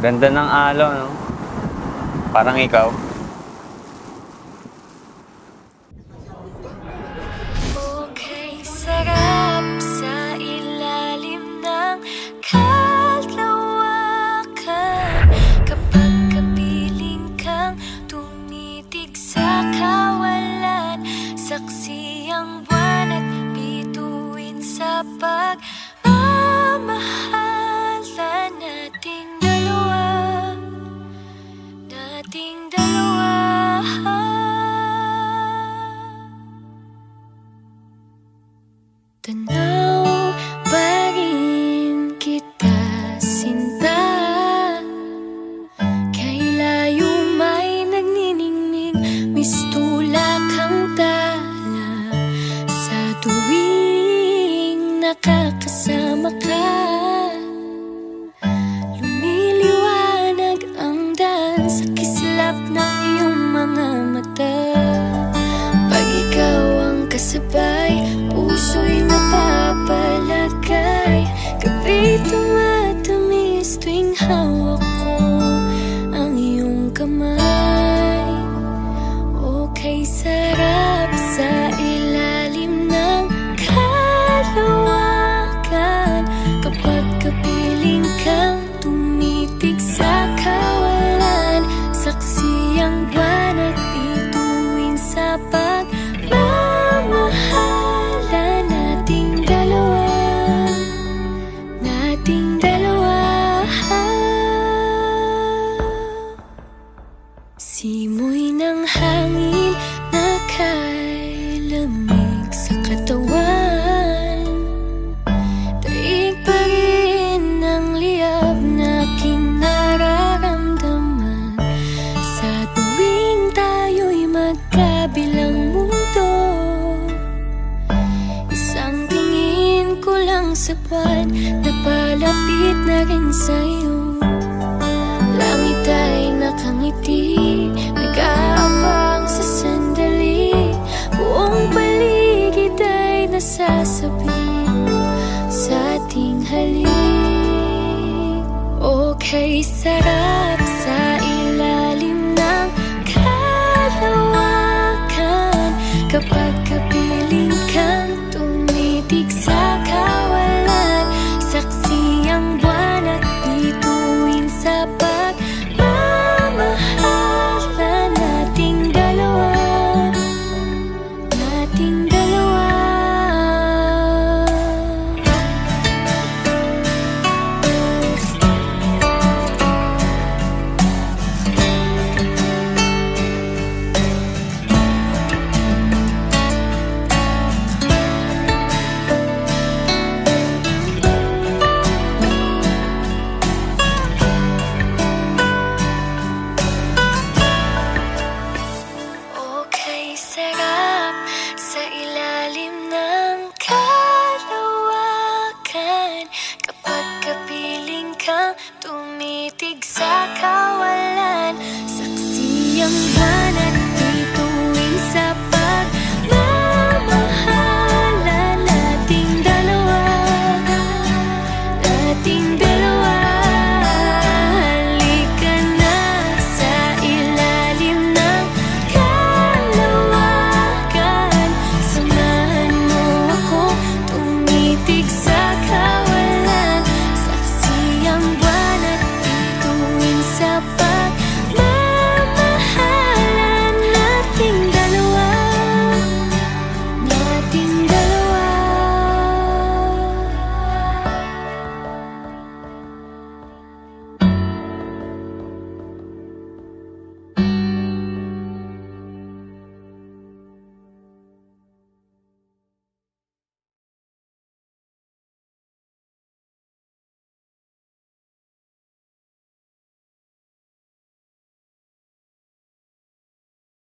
Ganda ng alaw, no? Parang ikaw. Okay, sarap sa ilalim ng kalawakan kapag kapiling kang tumitig sa kawalan. Saksi ang buwan at bituin sa pagmamahalan nating dalawa, nating dalawa. Tanaw pa rin kita, sinta. Kay layo may nagniningning, mistulak ang tala. Sa tuwing nakakasama ka, lumiliwanag ang daan sa kislap ng iyong mga mata. Pag ikaw ang kasabay, puso'y napapalagay. Gabi tumatamis tuwing hawak ko ang iyong kamay. Okay, sarap sa ilalim ng kalawakan kapag kapiling kang tumitig sa kawalan. Saksi ang buwan at bituin sa pagmamahalan nating dalawa, nating dalawa. Simoy ng hangin nakailamig sa katawan, daig pa rin ang liyab na aking nararamdaman. Sa tuwing tayo'y magkabilang mundo, isang tingin ko lang sa buwan, napalapit na rin sa'yo. Langit ay nakangiti, nag-aabang sa sandali. Buong paligid ay nasasabing sa ating halik. Okay, sarap sa ilalim ng kalawakan kapag